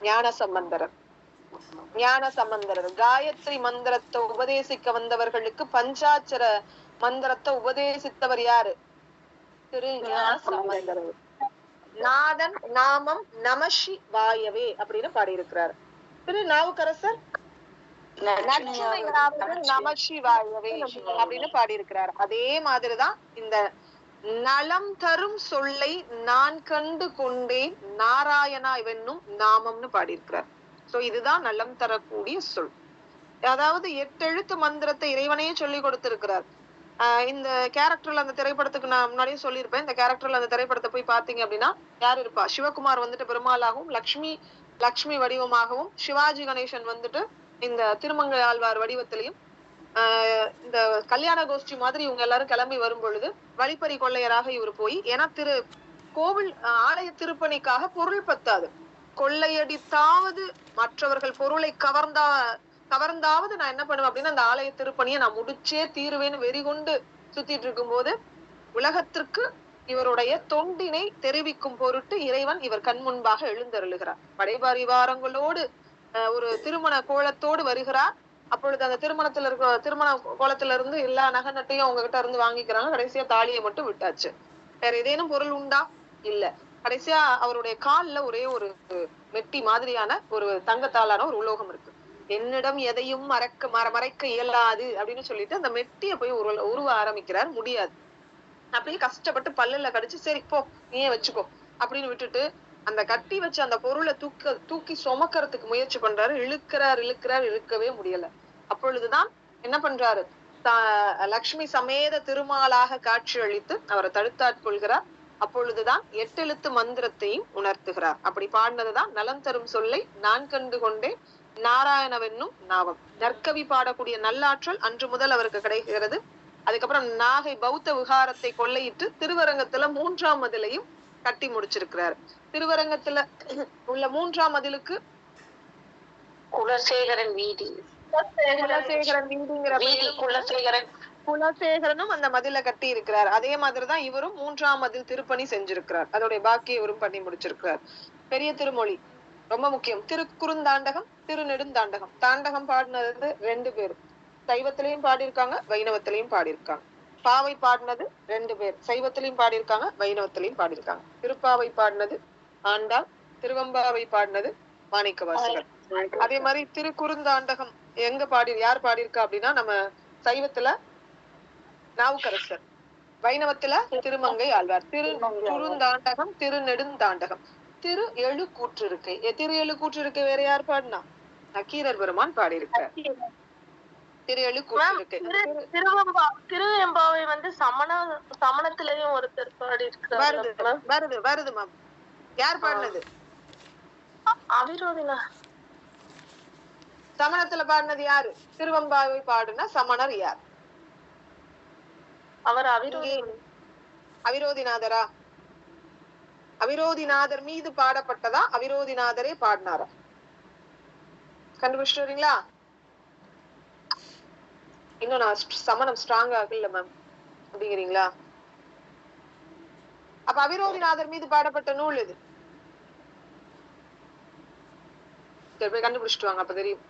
ஞான சம்பந்தரர். ஞான சம்பந்தரர் காயத்ரி மந்திரத்தை உபதேசிக்க வந்தவர்களுக்கு பஞ்சாட்சர மந்திரத்தை உபதேசித்தவர் யாரு? திரு ஞான சம்பந்தரர். நாதன் நாமம் நமஷி வாயவே அப்படின்னு பாடியிருக்கிறார். திரு நாவுக்கரசர் நமஷி வாயவே அப்படின்னு பாடியிருக்கிறார். அதே மாதிரிதான் இந்த நலம் தரும் சொல்லை நான் கண்டு கொண்டேன் நாராயணா இவனும் நாமம்னு பாடியிருக்கிறார். சோ இதுதான் நலம் தரக்கூடிய சொல். அதாவது 8 எழுத்து மந்திரத்தை இறைவனையே சொல்லி கொடுத்திருக்கிறார். இந்த கேரக்டர்ல அந்த திரைப்படத்துக்கு நான் முன்னாடியே சொல்லியிருப்பேன். இந்த கேரக்டர்ல அந்த திரைப்படத்தை போய் பாத்தீங்க அப்படின்னா யார் இருப்பா? சிவகுமார் வந்துட்டு பெருமாளாகவும், லக்ஷ்மி வடிவமாகவும், சிவாஜி கணேசன் வந்துட்டு இந்த திருமங்கை ஆழ்வார் வடிவத்திலையும், இந்த கல்யாண கோஷ்டி மாதிரி இவங்க எல்லாரும் கிளம்பி வரும் பொழுது வழிப்பறி கொள்ளையராக இவர் போய், ஏன்னா கோவில் ஆலய திருப்பணிக்காக பொருள் பத்தாது, கொள்ளையடித்தாவது மற்றவர்கள் பொருளை கவர்ந்தாவது நான் என்ன பண்ணுவேன் அப்படின்னா அந்த ஆலய திருப்பணியை நான் முடிச்சே தீருவேன்னு வெறி கொண்டு சுத்திட்டு இருக்கும் போது உலகத்திற்கு இவருடைய தொண்டினை தெரிவிக்கும் பொருட்டு இறைவன் இவர் கண் முன்பாக எழுந்தருளுகிறார். படைபரிவாரங்களோடு ஒரு திருமண கோலத்தோடு வருகிறார். அப்பொழுது அந்த திருமண கோலத்துல இருந்து எல்லா நகை நட்டையும் அவங்க கிட்ட இருந்து வாங்கிக்கிறாங்க. கடைசியா தாலியை மட்டும் விட்டாச்சு. வேற ஏதேனும் பொருள் உண்டா? இல்ல. கடைசியா அவருடைய கால்ல ஒரே ஒரு மெட்டி மாதிரியான ஒரு தங்கத்தாலான ஒரு உலோகம் இருக்கு. என்னிடம் எதையும் மறைக்க இயலாது அப்படின்னு சொல்லிட்டு அந்த மெட்டியை போய் உருவ ஆரம்பிக்கிறார். முடியாது. அப்படியே கஷ்டப்பட்டு பல்லுல கடிச்சு சரி போ நீயே வச்சுக்கோ அப்படின்னு விட்டுட்டு அந்த கட்டி வச்சு அந்த பொருளை தூக்கி சுமக்கிறதுக்கு முயற்சி பண்றாரு. இழுக்கவே முடியல. அப்பொழுதுதான் என்ன பண்றாரு? லக்ஷ்மி சமேத திருமாலாக காட்சி அளித்து அவரை தடுத்தாட்கொள்கிறார். அப்பொழுதுதான் 8 எழுத்து மந்திரத்தையும் உணர்த்துகிறார். அப்படி பாடினதுதான் நலம் தரும் சொல்லை நான் கண்டு கொண்டேன் நாராயணவென்னும் நாவம். நற்கவி பாடக்கூடிய நல்லாற்றல் அன்று முதல் அவருக்கு கிடைக்கிறது. அதுக்கப்புறம் நாகை பௌத்த விகாரத்தை கொள்ளையிட்டு திருவரங்கத்துல 3ஆம் மதிலையும் கட்டி முடிச்சிருக்கிறார். திருவரங்கத்துல உள்ள 3ஆம் மதிலுக்கு குலசேகரன் வீதி, குலசேகரனும் அந்த மதில கட்டி இருக்கிறார். அதே மாதிரிதான் இவரும் 3ஆம் மதில் திருப்பணி செஞ்சிருக்கிறார். அதோடைய பாக்கி இவரும் பண்ணி முடிச்சிருக்கிறார். பெரிய திருமொழி ரொம்ப முக்கியம். திருக்குறுந்தாண்டகம், திருநெடுந்தாண்டகம். தாண்டகம் பாடினது 2 பேர். சைவத்திலையும் பாடியிருக்காங்க, வைணவத்திலையும் பாடியிருக்காங்க. பாவை பாடினது 2 பேர். சைவத்திலையும் பாடியிருக்காங்க, வைணவத்திலையும் பாடியிருக்காங்க. திருப்பாவை பாடினது ஆண்டாள், திருவம்பாவை பாடினது மாணிக்கவாசகர். அதே மாதிரி திருக்குறுந்தாண்டகம் யார் பாடியிருக்கா அப்படின்னா நம்ம சைவத்துல நாவுக்கரசர், வைணவத்துல திருமங்கை ஆழ்வார். திருக்குறுந்தாண்டகம், திருநெடுந்தாண்டகம். திரு எழு கூற்றிருக்கை. திரு எழு கூற்றிருக்கை வேற யார் பாடினா? நக்கீரர் பெருமான் பாடியிருக்கார். திரு எழு கூற்றிருக்கை. திருவெம்பாவை வந்து சமணத்திலையும் ஒருத்தர் பாடி வருது மேம். யார் பாடினது? அவிரோதினா. சமணத்துல பாடினது யாரு? திருவெம்பாவை பாடுன சமணர் யார்? அவர் அவிரோதிநாதரா? அவிரோதிநாதர் மீது பாடப்பட்டதா? அவிரோதிநாதரே பாடினாரா? கண்டுபிடிச்சிட்டு வரீங்களா? இன்னும் நான் சமணம் ஸ்ட்ராங் ஆகல மேம் அப்படிங்கிறீங்களா? அப்ப அவிரோதிநாதர் மீது பாடப்பட்ட நூல் இது. போய் கண்டுபிடிச்சிட்டு வாங்க, அப்ப தெரியும்.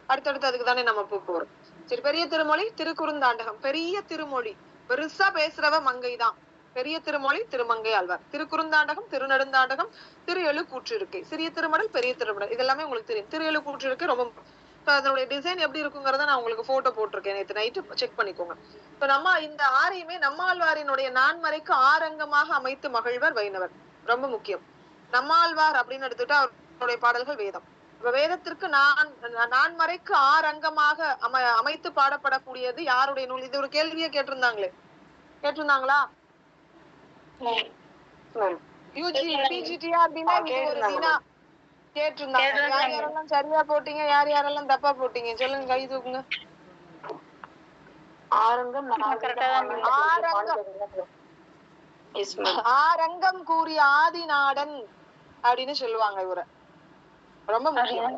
அடுத்தடுத்து அதுக்கு தானே நம்ம போறோம். சரி, பெரிய திருமொழி திருக்குறுந்தாண்டகம். பெரிய திருமொழி பெருசா பேசுறவ மங்கைதான். பெரிய திருமொழி திருமங்கை ஆழ்வார். திருக்குறுந்தாண்டகம், திருநெடுந்தாண்டகம், திரு எழு கூற்றிருக்கை. சிறிய திருமடல், பெரிய திருமடல், இதெல்லாமே உங்களுக்கு தெரியும். திரு எழு கூற்றிருக்கை ரொம்ப அதனுடைய டிசைன் எப்படி இருக்குங்கிறத நான் உங்களுக்கு போட்டோ போட்டிருக்கேன். நேற்று நைட்டு செக் பண்ணிக்கோங்க. இப்ப நம்ம இந்த ஆறையுமே நம்மாழ்வாரினுடைய நான்மறைக்கு ஆரங்கமாக அமைத்து மகிழ்வர் வைணவர். ரொம்ப முக்கியம். நம்மாழ்வார் அப்படின்னு எடுத்துட்டா அவருடைய பாடல்கள் வேதம். இப்ப வேதத்திற்கு நான்மறைக்கு ஆரங்கமாக அமைத்து பாடப்படக்கூடியது யாருடைய நூல்? இது ஒரு கேள்வியே கேட்டிருந்தாங்களா? கேட்டிருந்தாங்க. யார் யாரெல்லாம் சரியா போட்டீங்க, யார் யாரெல்லாம் தப்பா போட்டீங்க சொல்லுங்க, கை தூக்குங்க. ஆரங்கம் கூறிய ஆதிநாடன் அப்படின்னு சொல்லுவாங்க இவரை. ரொம்ப முக்கியம்.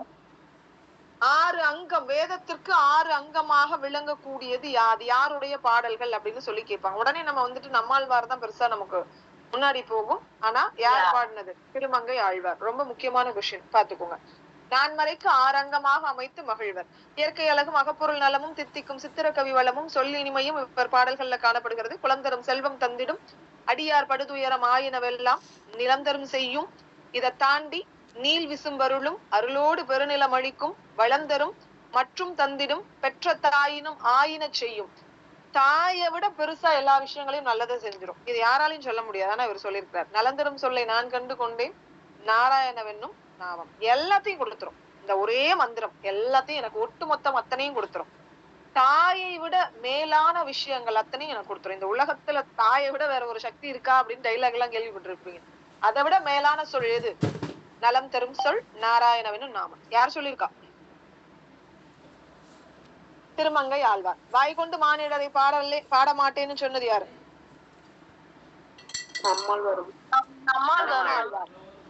6 அங்கம், வேதத்திற்கு 6 அங்கமாக விளங்கக்கூடியது யாருடைய பாடல்கள் அப்படின்னு சொல்லி கேட்பாங்க. உடனே நம்ம வந்துட்டு நம்மாழ்வார் தான் பெருசா நமக்கு முன்னாடி போகும். ஆனா யார் பாடினது? திருமங்கை ஆழ்வார். ரொம்ப முக்கியமான கொஸ்டின், பாத்துக்கோங்க. நான்மறைக்கு ஆரங்கமாக அமைத்து மகிழ்வர். இயற்கை அழகும் அகப்பொருள் நலமும் தித்திக்கும் சித்திர கவி வளமும் சொல்லி இனிமையும் இவர் பாடல்கள்ல காணப்படுகிறது. குளந்தரும் செல்வம் தந்திடும் அடியார் படுதுயரம் ஆயினவெல்லாம் நிலந்தரும் செய்யும். இதை தாண்டி நீள் விசும்பருளும் அருளோடு பெருநிலம் அழிக்கும் வளந்தரும் மற்றும் தந்திடும் பெற்ற தாயினும் ஆயின செய்யும். தாயை விட பெருசா எல்லா விஷயங்களையும் நல்லதை செஞ்சிடும். இது யாராலையும் சொல்ல முடியாது. ஆனா இவர் சொல்லியிருக்கிறார், நலந்தரும் சொல்லை நான் கண்டு கொண்டேன் நாராயணவென்னும் நாமம். எல்லாத்தையும் கொடுத்துரும். இந்த ஒரே மந்திரம் எல்லாத்தையும் எனக்கு ஒட்டு மொத்தம் அத்தனையும் கொடுத்துரும். தாயை விட மேலான விஷயங்கள் அத்தனையும் எனக்கு கொடுத்துரும். இந்த உலகத்துல தாயை விட வேற ஒரு சக்தி இருக்கா அப்படின்னு டைலாக் எல்லாம் கேள்விப்பட்டிருப்பீங்க. அதை விட மேலான சொல் எது? நலம் தரும் சொல் நாராயணவென்னும் நாமம். யார் சொல்லியிருக்கா? திருமங்கை ஆழ்வார். வாய் கொண்டு மானிடரை பாட மாட்டேன்னு சொன்னது யாரு?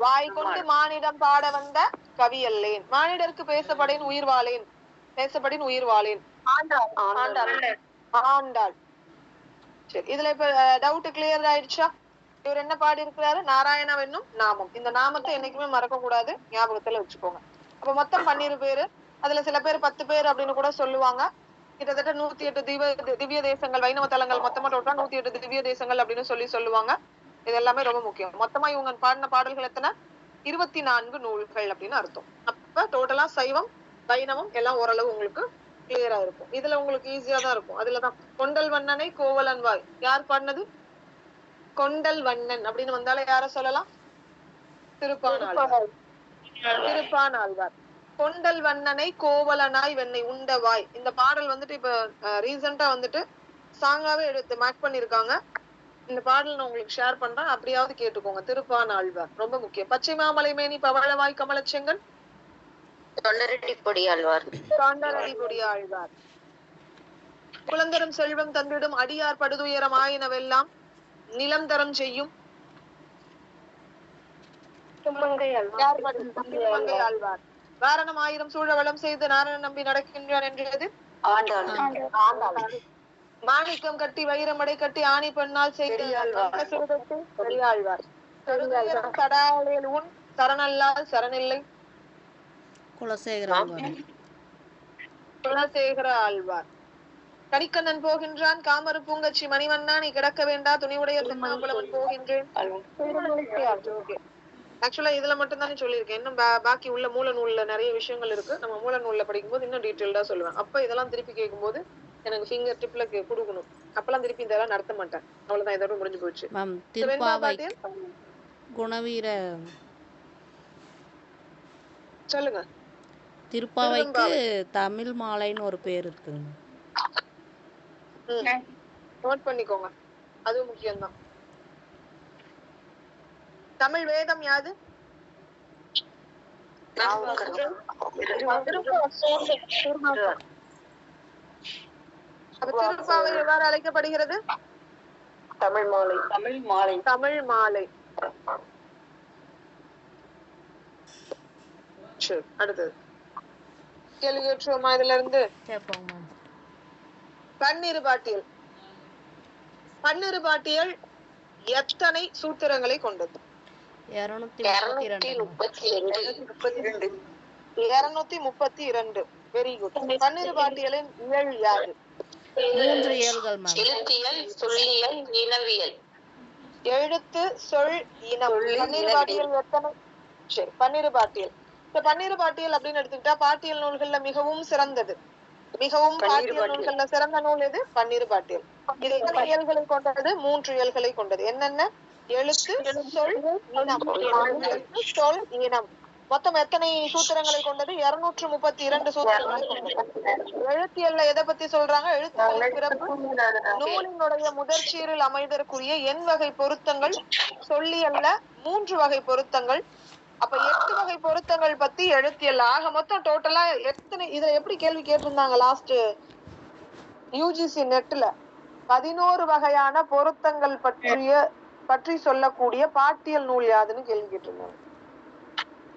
வாய் கொண்டு மானிடம் பாட வந்த கவி அல்லேன், மானிடருக்கு பேசப்படேன் உயிர் வாழேன், பேசப்படின் உயிர் வாழேன். ஆண்டாள். சரி, இதுல இப்ப டவுட் கிளியர் ஆயிடுச்சா? இவர் என்ன பாடி இருக்கிறாரு? நாராயணவென்னும் நாமம். இந்த நாமத்தை என்னைக்குமே மறக்க கூடாது, ஞாபகத்துல வச்சுக்கோங்க. அப்ப மொத்தம் 12 பேரு. அதுல சில பேர் 10 பேர் அப்படின்னு கூட சொல்லுவாங்க. கிட்டத்தட்ட 108 திவ்ய தேசங்கள், வைணவ தலங்கள் மொத்தமா டோட்டலா 108 திவ்ய தேசங்கள் அப்படின்னு சொல்லுவாங்க. இது எல்லாமே ரொம்ப முக்கியம். மொத்தமா இவங்க பாடின பாடல்கள் எத்தனை? 24 நூல்கள் அப்படின்னு அர்த்தம். அப்ப டோட்டலா சைவம் வைணவம் எல்லாம் ஓரளவு உங்களுக்கு கிளியரா இருக்கும். இதுல உங்களுக்கு ஈஸியா தான் இருக்கும். அதுலதான் கொண்டல் வண்ணனை கோவலன் வாய். யார் பாடினது? கொண்டல் வண்ணன் அப்படின்னு வந்தாலே யார சொல்லலாம்? திருப்பானாழ்வார். கொண்டல் வண்ணனை கோவலனாய் வெண்ணை உண்ட வாய். இந்த பாடல் வந்துட்டு இப்ப ரீசெண்டா வந்துட்டு சாங்காவே எடுத்து மேக் பண்ணிருக்காங்க. இந்த பாடல் நான் உங்களுக்கு ஷேர் பண்றேன், அப்படியாவது கேட்டுக்கோங்க. திருப்பானாழ்வார் ரொம்ப முக்கியம். பச்சை மாமலை மேனி பவளவாய் கமலச்செங்கன் தொண்டரடி பொடி ஆழ்வார். குளந்தரும் செல்வம் தந்திடும் அடியார் படுதுயரம் ஆயினவெல்லாம் நிலம் தரம் செய்யும். ஆழ்வார். வாரணம் 1000 சூழவளம் செய்து நாரணன் நம்பி நடக்கின்றான் என்றது மாணிக்கம் கட்டி வைரமடை கட்டி ஆணி பெண்ணால் செய்து பெரியாழ்வார். கடாலில் உன் சரணல்லால் சரணில்லை குலசேகர ஆழ்வார். கணிக்கண்ணன் போகின்றான் காமரு பூங்கச்சி மணிவண்ணா நீ கிடக்க வேண்டா துணிவுடைய திருமாவளவன் போகின்றேன். ஆக்சுவலா இதுல மட்டும் தானே சொல்லியிருக்கேன். இன்னும் பாக்கி உள்ள மூல நூல்ல நிறைய விஷயங்கள் இருக்கு. நம்ம மூல நூல்ல படிக்கும்போது இன்னும் டீட்டெயில்டா சொல்லுவேன். அப்ப இதெல்லாம் திருப்பி கேட்கும்போது எனக்கு ஃபிங்கர் டிப்ல கொடுக்கணும். அப்பெல்லாம் திருப்பி இதெல்லாம் நடத்த மாட்டேன். அவ்வளவுதான், இதோட முடிஞ்சு போச்சு. குணவீர சொல்லுங்க. திருப்பாவைக்கு தமிழ் மாலைன்னு ஒரு பேர் இருக்குங்க. நோட் பண்ணிக்கோங்க, அது முக்கியம்தான். தமிழ் வேதம் யாது? திருப்பாவை எவ்வாறு அழைக்கப்படுகிறது? தமிழ் மாலை. தமிழ் மாலை. தமிழ் மாலை. சரி, அடுத்தது கேள்வி கேட்டுருவோமா? இதுல இருந்து பன்னிரு பாட்டியல். பன்னிரு பாட்டியல் எத்தனை சூத்திரங்களை கொண்டது? 232. Very good. பன்னிரு பாட்டியலின் இயல் யாது? 3 இயல்கள். எழுத்தியல், சொல்லியல், இனவியல். எழுத்து, சொல், இனம். பன்னிரு பாட்டியல் எத்தனை? சரி, பன்னிரு பாட்டியல். இந்த பன்னிரு பாட்டியல் அப்படின்னு எடுத்துக்கிட்டா பாட்டியல் நூல்கள்ல மிகவும் சிறந்தது, மிகவும் பாட்டியல் நூல்கள்ல சிறந்த நூல் எது? பன்னிரு பாட்டியல். இது எத்தனை இயல்களை கொண்டது? 3 இயல்களை கொண்டது. என்னென்ன? எழுத்து, சொல், இனம். சொல், இனம். மொத்தம் எத்தனை சூத்திரங்களை கொண்டது? 232 சூத்திரங்களை கொண்டது. எழுத்தியல்ல எதை பத்தி சொல்றாங்க? எழுத்துக்களின் பிறப்பு, நூலினுடைய முதற்சீரில் அமைதற்குரிய எண் வகை பொருத்தங்கள். சொல்லியல்ல 3 வகை பொருத்தங்கள். அப்ப 8 வகை பொருத்தங்கள் பத்தி எழுத்தியல்ல. ஆக மொத்தம் டோட்டலா எத்தனை? இதுல எப்படி கேள்வி கேட்டிருந்தாங்க லாஸ்ட் யூஜிசி நெட்ல? 11 வகையான பொருத்தங்கள் பற்றி சொல்லக்கூடிய பாட்டியல் நூல் யாதுன்னு கேள்வி கேட்டிருந்தாங்க.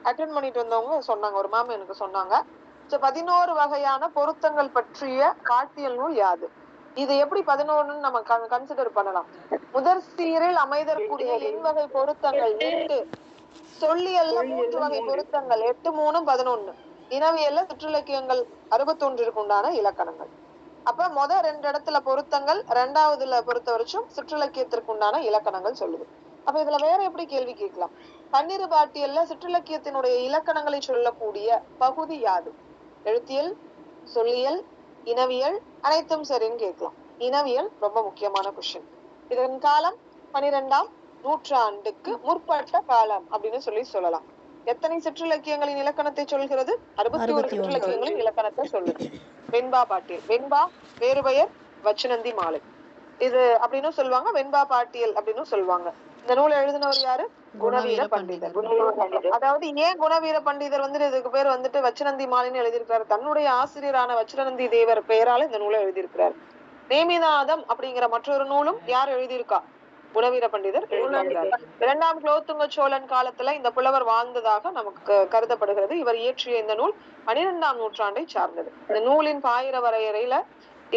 அட்டென்ட் பண்ணிட்டு வந்தவங்க சொன்னாங்க, ஒரு மேம் எனக்கு சொன்னாங்க. 11 வகையான பொருத்தங்கள் பற்றிய பாட்டியல் நூல் யாது? இது எப்படி 11 நம்ம கன்சிடர் பண்ணலாம். முதற் சீரில் அமைதற்குரிய எண்வகை பொருத்தங்கள் 8, சொல்லியல்ல 3 வகை பொருத்தங்கள் 8, 3, 11. இனவியல்ல சிற்றிலக்கியங்கள் 61 உண்டான இலக்கணங்கள். அப்ப முத 2 இடத்துல பொருத்தங்கள், 2வதுல பொறுத்த வரைக்கும் சிற்றிலக்கியத்திற்கு உண்டான இலக்கணங்கள் சொல்லுது. அப்ப இதுல வேற எப்படி கேள்வி கேட்கலாம்? பன்னிரு பாட்டியல்ல சிற்றிலக்கியத்தினுடைய இலக்கணங்களை சொல்லக்கூடிய பகுதி யாது? எழுத்தியல், சொல்லியல், இனவியல், அனைத்தும் சரின்னு கேட்கலாம். இனவியல் ரொம்ப முக்கியமான கொஸ்டின். இதன் காலம் 12ஆம் நூற்றாண்டுக்கு முற்பட்ட காலம் அப்படின்னு சொல்லலாம். எத்தனை சிற்றிலக்கியங்களின் இலக்கணத்தை சொல்கிறது? 61 சிற்றிலக்கியங்களின் இலக்கணத்தை சொல்லுது வெண்பா பாட்டியல். வெண்பா வேறு பெயர் வச்சுநந்தி மாலை, இது அப்படின்னு சொல்லுவாங்க. வெண்பா பாட்டியல் அப்படின்னு சொல்லுவாங்க. இந்த நூலை எழுதினவர் யாரு? குணவீர பண்டிதர். அதாவது ஏன் குணவீர பண்டிதர் இதுக்கு பேர் வச்சுநந்தி மாலைன்னு எழுதியிருக்கிறாரு? தன்னுடைய ஆசிரியரான வச்சுநந்தி தேவர் பெயரால இந்த நூலை எழுதியிருக்கிறார். நேமிநாதம் அப்படிங்கிற மற்றொரு நூலும் யார் எழுதியிருக்கா? குணவீர பண்டிதர் எழுதியிருக்கிறார். 2ஆம் குலோத்துங்க சோழன் காலத்துல இந்த புலவர் வாழ்ந்ததாக நமக்கு கருதப்படுகிறது. இவர் இயற்றிய இந்த நூல் 12ஆம் நூற்றாண்டை சார்ந்தது. இந்த நூலின் பாயிர வரையறையில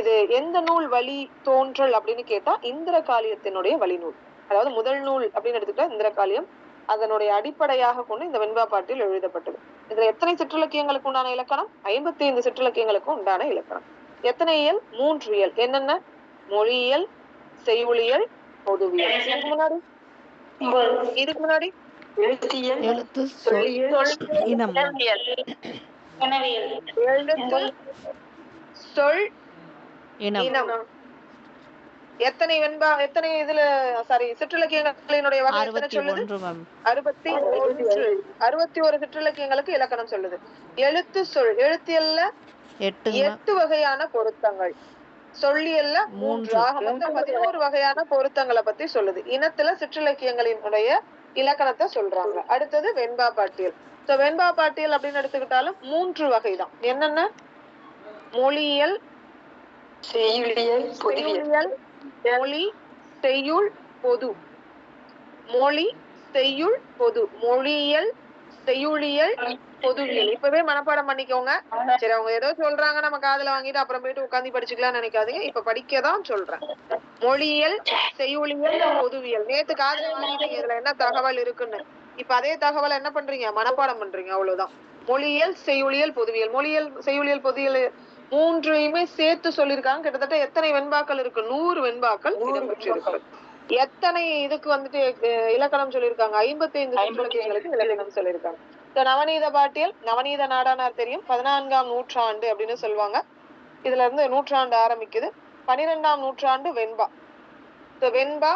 இது எந்த நூல் வழி தோன்றல் அப்படின்னு கேட்டா இந்திரகாளியத்தினுடைய வழிநூல். அதாவது முதல் நூல் அப்படின்னு எடுத்துக்கிட்டா இந்திரகாளியம். அதனுடைய அடிப்படையாக கொண்டு இந்த வெண்பா பாட்டில் எழுதப்பட்டது. இதுல எத்தனை சிற்றிலக்கியங்களுக்கு உண்டான இலக்கணம்? 55 சிற்றிலக்கியங்களுக்கு உண்டான இலக்கணம். எத்தனை இயல்? 3 இயல். என்னென்ன? மொழியியல், செய்யுளியல், பொதுவியல். இதுக்கு முன்னாடி எழுத்து, இனம், எழுத்து, சொல், இனம். எத்தனை இதுல சிற்றிலக்கியங்களினுடைய வகை எத்தனை சொல்லுது? 61 சிற்றிலக்கியங்களுக்கு இலக்கணம் சொல்லுது. எழுத்து, சொல். எழுத்தியல்ல 8 வகையான பொருத்தங்கள், சொல்லியல்ல 3, ஆக மொத்தம் 11 வகையான பொருத்தங்களை பத்தி சொல்லுது. இனத்துல சிற்றிலக்கியங்களினுடைய இலக்கணத்தை சொல்றாங்க. அடுத்தது வெண்பா பாட்டியல். வெண்பா பாட்டியல் அப்படின்னு எடுத்துக்கிட்டாலும் 3 வகைதான். என்னென்ன? மொழியியல், செய்யுளியல், மொழி, செய்யுள், பொது. மொழி, செய்யுள், பொது. மொழியியல், செய்யுளியல், பொதுவியல். இப்பவே மனப்பாடம் பண்ணிக்கோங்க. சரி, அவங்க ஏதோ சொல்றாங்க நம்ம காதுல வாங்கிட்டு அப்புறம் போயிட்டு உட்காந்து படிச்சுக்கலாம்னு நினைக்காதீங்க. இப்ப படிக்கதான் சொல்றேன். மொழியியல், செய்யுளியல், பொதுவியல். நேத்து காதுல வாங்கிட்டீங்க இதுல என்ன தகவல் இருக்குன்னு. இப்ப அதே தகவலை என்ன பண்றீங்க? மனப்பாடம் பண்றீங்க, அவ்வளவுதான். மொழியியல், செய்யுளியல், பொதுவியல். மொழியியல், செய்யுளியல், பொதுவியல் 3யுமே சேர்த்து சொல்லியிருக்காங்க. கிட்டத்தட்ட எத்தனை வெண்பாக்கள் இருக்கு? 100 வெண்பாக்கள் இடம்பெற்றிருக்கு. எத்தனை இதுக்கு இலக்கணம் சொல்லியிருக்காங்க? 55 சிற்றிலக்கியங்களுக்கு இலக்கணம் சொல்லியிருக்காங்க. நவநீத பாட்டியல், நவநீத நாடானார் தெரியும். 14ஆம் நூற்றாண்டு அப்படின்னு சொல்லுவாங்க. இதுல இருந்து நூற்றாண்டு ஆரம்பிக்குது. 12ஆம் நூற்றாண்டு வெண்பா. வெண்பா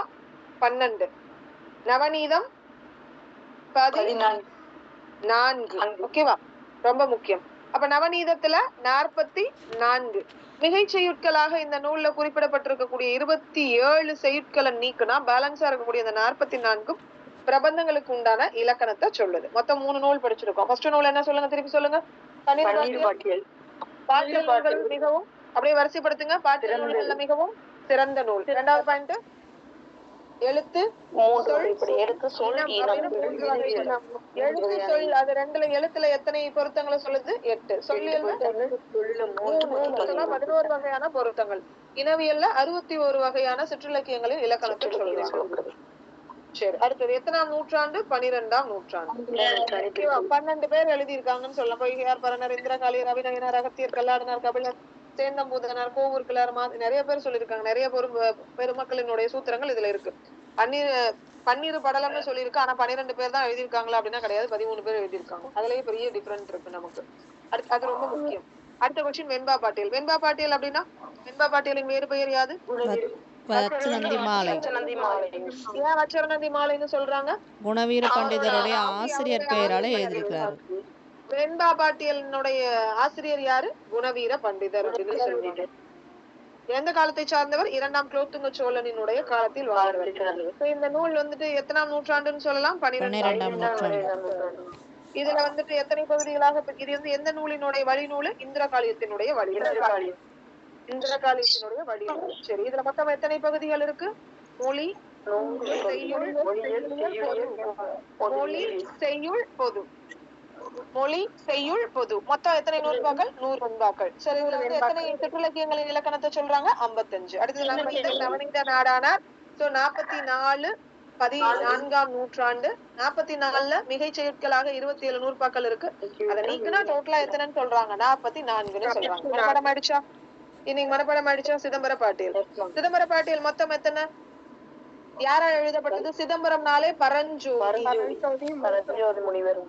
12, நவநீதம் 14. ஓகேவா? ரொம்ப முக்கியம். அப்ப நவநீதத்துல 44 மிகை செய்யுட்களாக இந்த நூல்ல குறிப்பிடப்பட்டிருக்கக்கூடிய 27 செய்யுட்களை நீக்குனா பேலன்ஸா இருக்கக்கூடிய இந்த 44 பிரபந்தங்களுக்கு உண்டான இலக்கணத்தை சொல்லுது. மொத்தம் 3 நூல் படிச்சிருக்கோம். ஃபர்ஸ்ட் நூல் என்ன சொல்லுங்க? திருப்பி சொல்லுங்க. பாட்டியல். மிகவும் அப்படியே வரிசைப்படுத்துங்க. பாட்டியல் நூல்கள்ல மிகவும் சிறந்த நூல். 2வது பாயிண்ட் எழுத்து, சொல், எழுத்து, சொல். அது 2ல எழுத்துல எத்தனை பொருத்தங்களை சொல்லுது? 8. சொல்லியல் 11 வகையான பொருத்தங்கள். இனவியல்ல 61 வகையான சிற்றிலக்கியங்களின் இலக்கணத்தை சொல்லுது. சரி, அடுத்தது எத்தனாம் நூற்றாண்டு? 12ஆம் நூற்றாண்டு. 12 பேர் எழுதியிருக்காங்கன்னு சொல்லலாம். பொய்கையார், பரணர், இந்திரகாளி, ரவிநயனார், அகத்தியர், கல்லாடனார், கபிலர், சேந்தம்பூதனார், கோவூர் கிளார், நிறைய பேர் சொல்லியிருக்காங்க. நிறைய பெருமக்களினுடைய சூத்திரங்கள் இதுல இருக்கு. பன்னிரு படலம்னு சொல்லியிருக்கு. ஆனா 12 பேர் தான் எழுதியிருக்காங்களா அப்படின்னா கிடையாது. 13 பேர் எழுதியிருக்காங்க. அதுலயே பெரிய டிஃபரெண்ட் இருக்கு நமக்கு. அது ரொம்ப முக்கியம். அடுத்த கொஸ்டின் வெண்பா பாட்டியல். வெண்பா பாட்டியல் அப்படின்னா வெண்பா பாட்டியலின் வேறு பெயர் யாது? வச்சுநந்தி மாலை. ஏன் வச்சுநந்தி மாலைன்னு சொல்றாங்க? குணவீர பண்டிதருடைய ஆசிரியர் பெயரால எழுதியிருக்கிறாரு. வெண்பா பாட்டியலினுடைய ஆசிரியர் யாரு? குணவீர பண்டிதர் அப்படின்னு சொல்றாங்க. எந்த காலத்தை சார்ந்தவர்? 2ஆம் குலோத்துங்க சோழனினுடைய காலத்தில் வாழ்ந்தவர். இந்த நூல் எத்தனாம் நூற்றாண்டுன்னு சொல்லலாம்? 12ஆம் நூற்றாண்டு. இதுல எத்தனை பகுதிகளாக இது எந்த நூலினுடைய வழிநூல்? இந்திரகாளியத்தினுடைய வழிநூல். இந்திரகாளியத்தினுடைய வழிநூல். சரி, இதுல மொத்தம் எத்தனை பகுதிகள் இருக்கு? மொழி, செய்யுள், பொது. மொழி, செய்யுள், பொது. மொழி, செய்யுள், பொது. மொத்தம் எத்தனை நூற்பாக்கள்? 100 வெண்பாக்கள். சரி, இதுல வந்து எத்தனை சிற்றிலக்கியங்களின் இலக்கணத்தை சொல்றாங்க? 55. அடுத்தது நவநீத நாடானார். சோ 44 14ஆம் நூற்றாண்டு. 44ல மிகை செயற்களாக 27 நூற்பாக்கள் இருக்கு. அதை நீக்கினா டோட்டலா எத்தனைன்னு சொல்றாங்க? 44ன்னு சொல்றாங்க. மனப்பாடம் ஆயிடுச்சா? இன்னைக்கு மனப்பாடம் ஆயிடுச்சா? சிதம்பர பாட்டியல். சிதம்பர பாட்டியல் மொத்தம் எத்தனை? யாரால் எழுதப்பட்டது? சிதம்பரம்னாலே பரஞ்சோதி முனிவர்.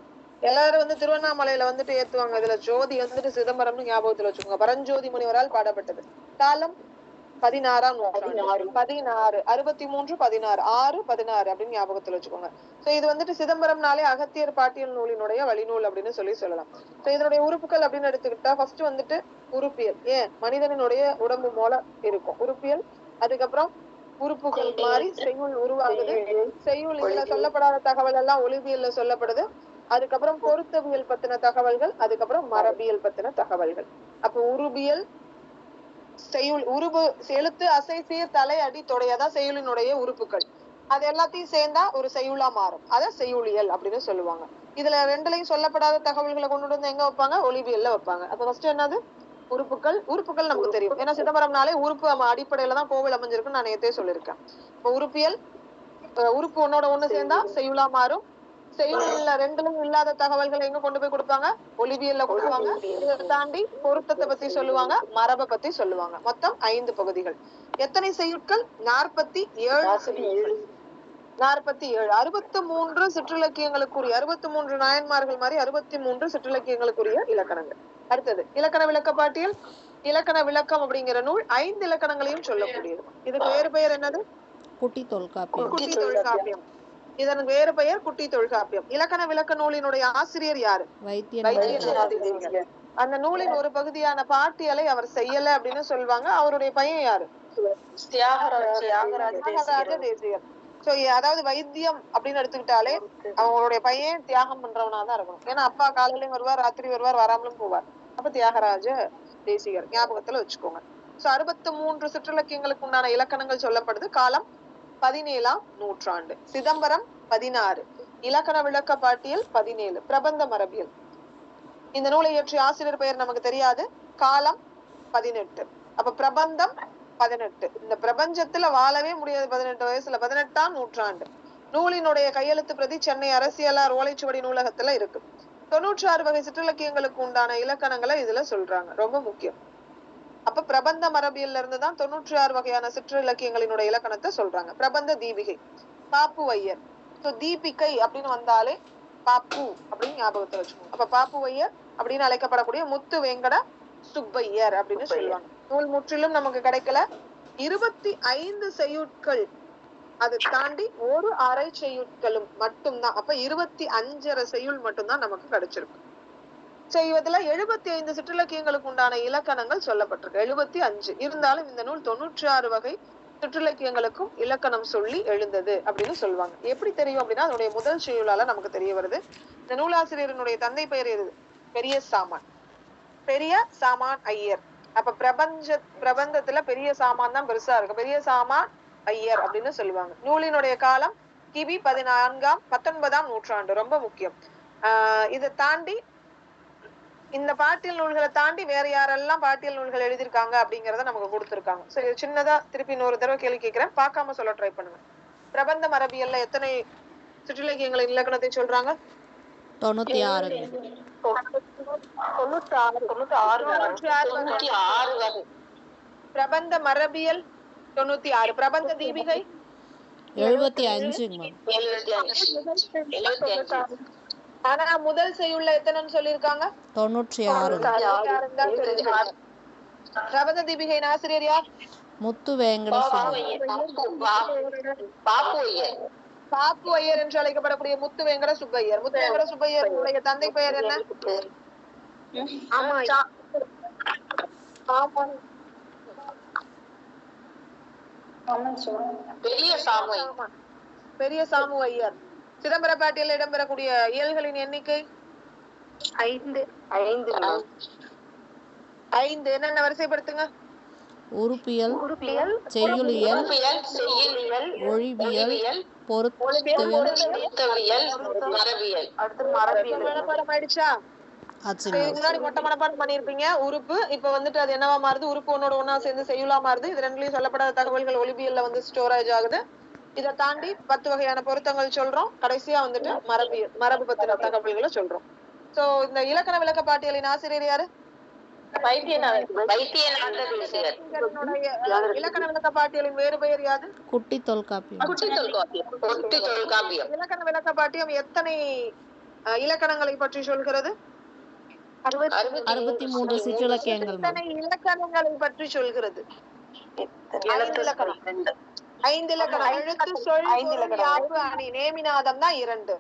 எல்லாரும் வந்து திருவண்ணாமலையில வந்துட்டு ஏத்துவாங்க. இதுல ஜோதி வந்துட்டு சிதம்பரம்னு ஞாபகத்துல வச்சுக்கோங்க. பரஞ்சோதி முனிவரால் பாடப்பட்டது. காலம் 16ஆம் நூற்றாண்டு. 16 63 16 6 16 அப்படின்னு ஞாபகத்துல வச்சுக்கோங்க. சோ இது வந்துட்டு சிதம்பரம்னாலே அகத்தியர் பாட்டியல் நூலினுடைய வழிநூல் அப்படின்னு சொல்லலாம். சோ இதனுடைய உறுப்புகள் அப்படின்னு எடுத்துக்கிட்டா ஃபர்ஸ்ட் வந்துட்டு உறுப்பியல். ஏன் மனிதனுடைய உடம்பு போல இருக்கும் உறுப்பியல். அதுக்கப்புறம் உறுப்புகள் மாறி செய்யுள் உருவாகுது. செய்யுள் இதுல சொல்லப்படாத தகவல் எல்லாம் ஒளிவியல்ல சொல்லப்படுது. அதுக்கப்புறம் பொருத்தவியல் பத்தின தகவல்கள், அதுக்கப்புறம் மரபியல் பத்தின தகவல்கள். அப்ப உருபியல், செய்யுள், உருபு, எழுத்து, அசை, சீர், தலை, அடி, தொடை, அதான் செய்யுளினுடைய உறுப்புகள். அது எல்லாத்தையும் சேர்ந்தா ஒரு செய்யுளா மாறும். அத செய்யுளியல் அப்படின்னு சொல்லுவாங்க. இதுல ரெண்டுலயும் சொல்லப்படாத தகவல்களை கொண்டு வந்து எங்க வைப்பாங்க? ஒளிவியல்ல வைப்பாங்க. அப்ப ஃபர்ஸ்ட் என்னது? உறுப்புகள். உறுப்புகள் நமக்கு தெரியும். ஏன்னா சிதம்பரம்னாலே உறுப்பு அடிப்படையில தான் கோவில் அமைஞ்சிருக்குன்னு நான் நேத்தே சொல்லியிருக்கேன். இப்ப உறுப்பியல், உறுப்பு ஒன்னோட ஒண்ணு சேர்ந்தா செய்யுளா மாறும். செய்யுள்ல ரெண்டுலும் இல்லாத தகவல்களை எங்க கொண்டு போய் கொடுப்பாங்க? ஒளிவியல்ல கொடுப்பாங்க. இதை தாண்டி பொருத்தத்தை பத்தி சொல்லுவாங்க, மரபை பத்தி சொல்லுவாங்க. மொத்தம் 5 பகுதிகள். எத்தனை செய்யுட்கள்? 47. 47 63 சிற்றிலக்கியங்களுக்குரிய 63 நாயன்மார்கள் மாதிரி 63 சிற்றிலக்கியங்களுக்குரிய இலக்கணங்கள். அடுத்தது இலக்கண விளக்கப்பாட்டியல். இலக்கண விளக்கம் அப்படிங்கிற நூல் 5 இலக்கணங்களையும் சொல்லக்கூடியது. இதுக்கு வேறு பெயர் என்னது? குட்டி தொல்காப்பியம். குட்டி தொல்காப்பியம். இதன் வேறு பெயர் குட்டி தொல்காப்பியம். இலக்கண விளக்க நூலினுடைய ஆசிரியர் யாரு? வைத்தியநாத. அந்த நூலின் ஒரு பகுதியான பாட்டியலை அவர் செய்யல அப்படின்னு சொல்லுவாங்க. அவருடைய பையன் யாரு? தியாகராஜ தேசிகர். சோ அதாவது வைத்தியம் அப்படின்னு எடுத்துக்கிட்டாலே அவங்களுடைய பையன் தியாகம் பண்றவனாதான் இருக்கணும். ஏன்னா அப்பா காலையிலயும் வருவார், ராத்திரி வருவார், வராமலும் போவார். அப்ப தியாகராஜ தேசிகர் ஞாபகத்துல வச்சுக்கோங்க. சோ 63 சிற்றிலக்கியங்களுக்கு உண்டான இலக்கணங்கள் சொல்லப்படுது. காலம் 17ஆம் நூற்றாண்டு. சிதம்பரம் 16, இலக்கண விளக்க பாட்டியல் 17, பிரபந்த மரபியல். இந்த நூலை இயற்றிய ஆசிரியர் பெயர் நமக்கு தெரியாது. காலம் 18. அப்ப பிரபந்தம் 18. இந்த பிரபஞ்சத்துல வாழவே முடியாது 18 வயசுல. 18ஆம் நூற்றாண்டு. நூலினுடைய கையெழுத்து பிரதி சென்னை அரசியலார் ஓலைச்சுவடி நூலகத்துல இருக்கு. 96 வகை சிற்றிலக்கியங்களுக்கு உண்டான இலக்கணங்களை இதுல சொல்றாங்க. ரொம்ப முக்கியம். அப்ப பிரபந்த மரபியல்ல இருந்துதான் 96 வகையான சிற்றிலக்கியங்களினுடைய இலக்கணத்தை சொல்றாங்க. பிரபந்த தீபிகை, பாப்பு வையர். சோ தீபிகை அப்படின்னு வந்தாலே பாப்பு அப்படின்னு ஞாபகத்துல வச்சுக்கோங்க. அப்ப பாப்பு வையர் அப்படின்னு அழைக்கப்படக்கூடிய முத்து வெங்கட சுப்பையர் அப்படின்னு சொல்லுவாங்க. நூல் முற்றிலும் நமக்கு கிடைக்கல. 25 செய்யுட்கள், அதை தாண்டி ஒரு அரை செய்யுட்களும் மட்டும்தான். அப்ப 25 செய்யுள் மட்டும்தான் நமக்கு கிடைச்சிருக்கு. செய்வதுல 75 சிற்றிலக்கியங்களுக்கு உண்டான இலக்கணங்கள் சொல்லப்பட்டிருக்கு. 75 இருந்தாலும் இந்த நூல் 96 வகை சிற்றிலக்கியங்களுக்கும் இலக்கணம் சொல்லி எழுந்தது அப்படின்னு சொல்லுவாங்க. எப்படி தெரியும் அப்படின்னா அதனுடைய முதல் செய்யுளால நமக்கு தெரிய வருது. இந்த நூலாசிரியரினுடைய தந்தை பெயர் எது? பெரிய சாமான். பெரிய சாமான் ஐயர். அப்ப பிரபந்தத்துல பெரிய சாமான் தான் பெருசா இருக்கு. பெரிய சாமான் ஐயர் அப்படின்னு சொல்லுவாங்க. நூலினுடைய காலம் கிபி 19ஆம் நூற்றாண்டு. ரொம்ப முக்கியம். இதை தாண்டி இந்த பாட்டியல் நூல்களை தாண்டி வேற யாரெல்லாம் பாட்டியல் நூல்கள் எழுதியிருக்காங்க அப்படிங்கறத நமக்கு கொடுத்திருக்காங்க. சரி, சின்னதா திருப்பி இன்னொரு தடவை கேள்வி கேட்கிறேன், பார்க்காம சொல்ல ட்ரை பண்ணுங்க. பிரபந்த மரபியல்ல எத்தனை சிற்றிலக்கியங்களின் இலக்கணத்தை சொல்றாங்க? 96. பிரபந்த மரபியல் 96. பிரபந்த தீபிகை 75. ஆனா முதல் செய்யுள்ள எத்தனைன்னு சொல்லியிருக்காங்க? 96. பிரபந்த தீபிகையின் ஆசிரியர் யார்? முத்து வேங்கட பாப்பு ஐயர் என்று அழைக்கப்படக்கூடிய முத்து வெங்கட சுப்பையர். முத்து வெங்கட சுப்பையருடைய தந்தை பெயர் என்ன? பெரிய சாமு ஐயர். சிதம்பர பாட்டியல் இடம்பெறக்கூடிய இயல்களின் எண்ணிக்கை 5. என்னென்ன வரிசைப்படுத்துங்க? உறுப்பியல், உறுப்பியல், செய்யுளியல், செய்யுளியல், ஒழிபியல், பொருத்தவியல், மரபியல். அடுத்து மரபியல். மனப்பாடம் ஆயிடுச்சா? ஆச்சுங்க. இதுக்கு முன்னாடி மொட்டை மனப்பாடம் பண்ணிருப்பீங்க உறுப்பு. இப்ப வந்துட்டு அது என்னவா மாறுது? உறுப்பு ஒன்னோட ஒன்னா சேர்ந்து செய்யுளா மாறுது. இது ரெண்டுலயும் சொல்லப்படாத தகவல்கள் ஒலிபியல்ல வந்து ஸ்டோரேஜ் ஆகுது. இதை தாண்டி 10 வகையான பொருத்தங்கள் சொல்றோம். கடைசியா வந்துட்டு மரபு பத்தின தகவல்களை சொல்றோம். சோ இந்த இலக்கண விளக்க பாட்டியலின் ஆசிரியர் யாரு? இலக்கண விளக்க பாட்டியலின் வேறு பெயர் யாது? குட்டி தொல்காப்பியம். இலக்கண விளக்க பாட்டியம் எத்தனை இலக்கணங்களை பற்றி சொல்கிறது? 63 சிற்றிலக்கியங்கள். எத்தனை இலக்கணங்களை பற்றி சொல்கிறது? 5 இலக்கணம். 5 இலக்கணம். எழுத்து, சொல், பொருள், யாப்பு, அணி. நேமிநாதம் தான் 2.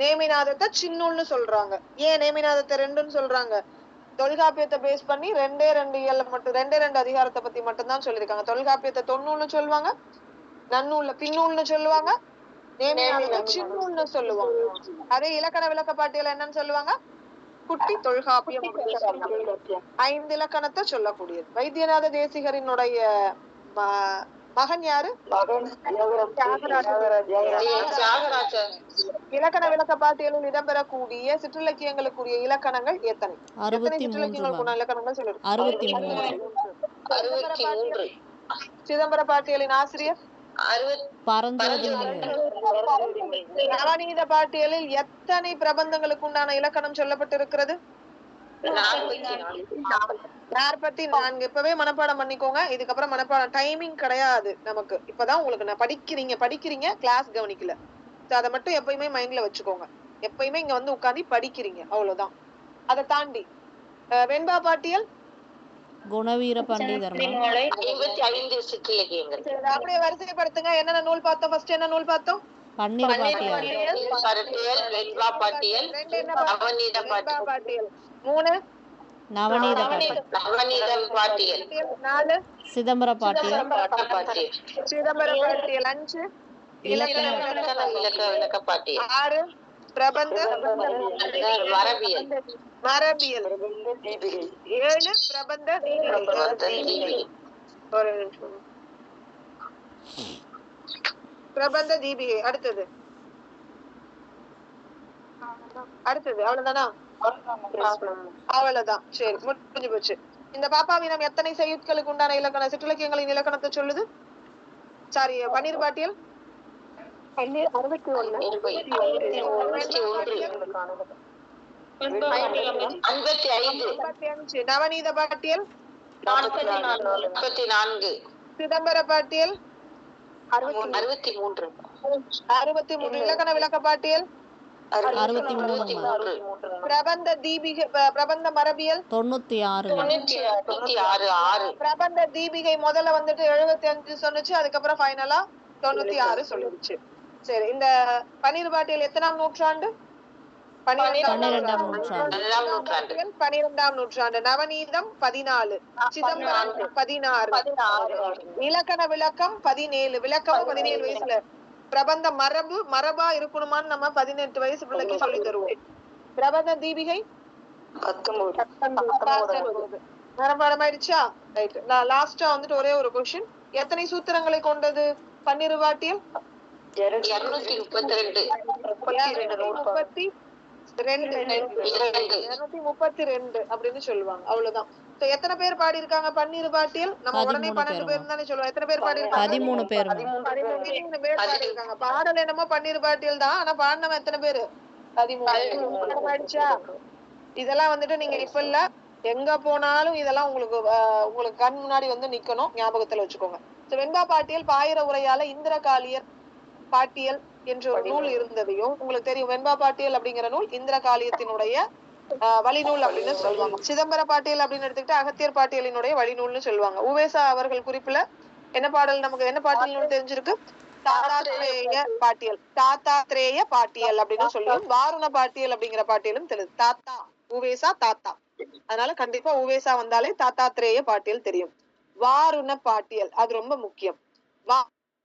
நேமிநாதத்தை சின்னூல்னு சொல்றாங்க. ஏன் நேமிநாதத்தை 2ன்னு சொல்றாங்க? தொல்காப்பியத்தை பேஸ் பண்ணி 2 இயல்ல மட்டும் 2 அதிகாரத்தை பத்தி மட்டும்தான் சொல்லியிருக்காங்க. தொல்காப்பியத்தை தொன்னூல்னு சொல்லுவாங்க, நன்னூல்ல பின்னூல்னு சொல்லுவாங்க, நேமிநாதத்தை சின்னூல்னு சொல்லுவாங்க. அதே இலக்கண விளக்க பாட்டியல் என்னன்னு சொல்லுவாங்க? குட்டி தொல்காப்பியம். 5 இலக்கணத்தை சொல்லக்கூடியது. வைத்தியநாத தேசிகரினுடைய மகன் யாரு? இலக்கண விளக்க பாட்டியலில் இடம்பெறக்கூடிய சிற்றிலக்கியங்களுக்குரிய இலக்கணங்கள் எத்தனை? எத்தனை சிற்றிலக்கியங்களுக்குள்ள இலக்கணங்கள் சொல்லுங்க. 63. சிதம்பர பாட்டியலின் ஆசிரியர் நவநீத பாட்டியலில் எத்தனை பிரபந்தங்களுக்கு உண்டான இலக்கணம் சொல்லப்பட்டிருக்கிறது? 44. இப்பவே மனப்பாடம் பண்ணிக்கோங்க. இதுக்கப்புறம் மனப்பாடம் டைமிங் கிடையாது நமக்கு. இப்பதான் உங்களுக்கு படிக்கிறீங்க கிளாஸ் கவனிக்கல. அதை மட்டும் எப்பயுமே மைண்ட்ல வச்சுக்கோங்க. எப்பயுமே இங்க வந்து உட்கார்ந்து படிக்கிறீங்க, அவ்வளவுதான். அதை தாண்டி வெண்பா பாட்டியல், குணவீர பண்டிதர் 55 சிற்றிலக்கியங்கள். அப்படியே வரிசைப்படுத்துங்க. என்னென்ன நூல் பார்த்தோம்? ஃபர்ஸ்ட் என்ன நூல் பார்த்தோம்? பன்னிரு பாட்டியல். வெண்பா பாட்டியல், நவநீத பாட்டியல். 3 நவநீத பாட்டியல். 4 சிதம்பர பாட்டியல். சிதம்பர பாட்டியல். 5 இலக்கண விளக்க பாட்டியல். 6 பிரபந்த மரபியல். 7 பிரபந்த தீபிகை. ஒரு நிமிஷம். பிரபந்த தீபிகை. அடுத்தது அவ்வளவுதானா? அவ்வளவுதான். சரி, முடிஞ்சு போச்சு. இந்த பாப்பாவினம் எத்தனை செய்யுட்களுக்கு உண்டான இலக்கண சிற்றிலக்கியங்களின் இலக்கணத்தை சொல்லுது? சாரி, பன்னீர் பாட்டியல் 61. நவநீத பாட்டியல் 34. சிதம்பர பாட்டியல் 63. இலக்கண விளக்க பாட்டியல் 63. பிரபந்த தீபிகை பிரபந்த மரபியல் 96. பிரபந்த தீபிகை முதல்ல வந்துட்டு 75 சொன்னுச்சு. அதுக்கப்புறம் ஃபைனலா 96 சொல்லிடுச்சு. சரி, இந்த பன்னீர் பாட்டியல் எத்தனாம் நூற்றாண்டு? 12ஆம் நூற்றாண்டு. நவநீதம் 14, சிதம்பரம் 16, இலக்கண விளக்கம் 17. விளக்கம் 17 வயசுல. பிரபந்த மரபா இருக்கணுமான்னு நம்ம 18 வயசு பிள்ளைக்கு சொல்லி தருவோம். பிரபந்த தீபிகை 19. மனப்பாடம் ஆயிடுச்சா? ரைட். நான் லாஸ்டா வந்துட்டு ஒரே ஒரு கொஸ்டின். எத்தனை சூத்திரங்களை கொண்டது பன்னிரு பாட்டியல்? 232 அப்படின்னு சொல்லுவாங்க. அவ்வளவுதான். எத்தனை பேர் பாடி இருக்காங்க பன்னிரு பாட்டியல்? நம்ம உடனே 12 பேர் தானே சொல்லுவோம். எத்தனை பேர் பாடி இருக்காங்க? 13 பேர். 13 பேர் பாடி இருக்காங்க. பாடல் என்னமோ பன்னிரு பாட்டியல் தான், ஆனா பாடினவன் எத்தனை பேரு? 13. இதெல்லாம் வந்துட்டு நீங்க இப்ப இல்ல, எங்க போனாலும் இதெல்லாம் உங்களுக்கு கண் முன்னாடி வந்து நிக்கணும். ஞாபகத்துல வச்சுக்கோங்க. வெண்பா பாட்டியல் பாயிர உரையால இந்திரகாளியர் பாட்டியல் என்ற ஒரு நூல் இருந்ததையும் உங்களுக்கு தெரியும். வெண்பா பாட்டியல் அப்படிங்கிற நூல் இந்திரகாளியத்தினுடைய வழிநூல் அப்படின்னு சொல்லுவாங்க. சிதம்பர பாட்டியல் அப்படின்னு எடுத்துக்கிட்டு அகத்தியர் பாட்டியலினுடைய வழிநூல்னு சொல்லுவாங்க. உவேசா அவர்கள் குறிப்புல என்ன பாடல் நமக்கு என்ன பாட்டியல் தெரிஞ்சிருக்கு? தாத்தாத்ரேய பாட்டியல். தாத்தாத்ரேய பாட்டியல் அப்படின்னு சொல்லுவோம். வாருண பாட்டியல் அப்படிங்கிற பாட்டியலும் தெரியுது. தாத்தா உவேசா தாத்தா. அதனால கண்டிப்பா உவேசா வந்தாலே தாத்தாத்ரேய பாட்டியல் தெரியும். வாருண பாட்டியல் அது ரொம்ப முக்கியம். வா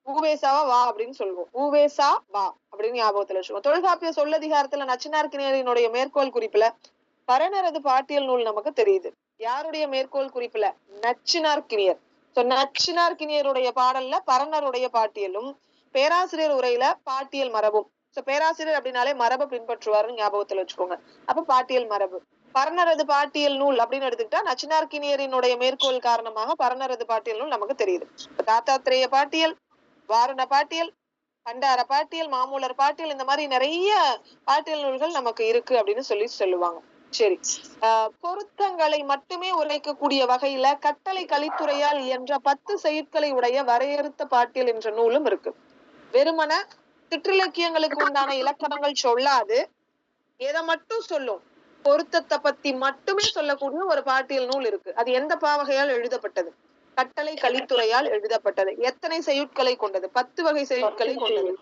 ஊவேசாவா வா அப்படின்னு சொல்லுவோம். ஊவேசா வா அப்படின்னு ஞாபகத்துல வச்சுக்கோம். தொல்காப்பிய சொல்லதிகாரத்துல நச்சினார்க்கினியரினுடைய மேற்கோள் குறிப்புல பரணரது பாட்டியல் நூல் நமக்கு தெரியுது. யாருடைய மேற்கோள் குறிப்புல? நச்சினார்க்கினியர். சோ நச்சினார்க்கினியருடைய பாடல்ல பரணருடைய பாட்டியலும், பேராசிரியர் உரையில பாட்டியல் மரபும். சோ பேராசிரியர் அப்படின்னாலே மரபை பின்பற்றுவாருன்னு ஞாபகத்துல வச்சுக்கோங்க. அப்ப பாட்டியல் மரபு. பரணரது பாட்டியல் நூல் அப்படின்னு எடுத்துக்கிட்டா நச்சினார்க்கினியரினுடைய மேற்கோள் காரணமாக பரணரது பாட்டியல் நூல் நமக்கு தெரியுது. தாத்தாத்திரேய பாட்டியல், வாரண பாட்டியல், பண்டார பாட்டியல், மாமூலர் பாட்டியல், இந்த மாதிரி நிறைய பாட்டியல் நூல்கள் நமக்கு இருக்கு அப்படின்னு சொல்லுவாங்க. சரி, பொருத்தங்களை மட்டுமே உரைக்கக்கூடிய வகையில கட்டளை கலித்துறையால் இயன்ற 10 செய்யுட்களை உடைய வரையறுத்த பாட்டியல் என்ற நூலும் இருக்கு. வெறுமன சிற்றிலக்கியங்களுக்கு உண்டான இலக்கணங்கள் சொல்லாது, எதை மட்டும் சொல்லும், பொருத்தத்தை பத்தி மட்டுமே சொல்லக்கூடிய ஒரு பாட்டியல் நூல் இருக்கு. அது எந்த பாவகையால் எழுதப்பட்டது? கட்டளை கலித்துறையால் எழுதப்பட்டது. எத்தனை செய்யுட்களை கொண்டது? 10 வகை செய்யுட்களை கொண்டது.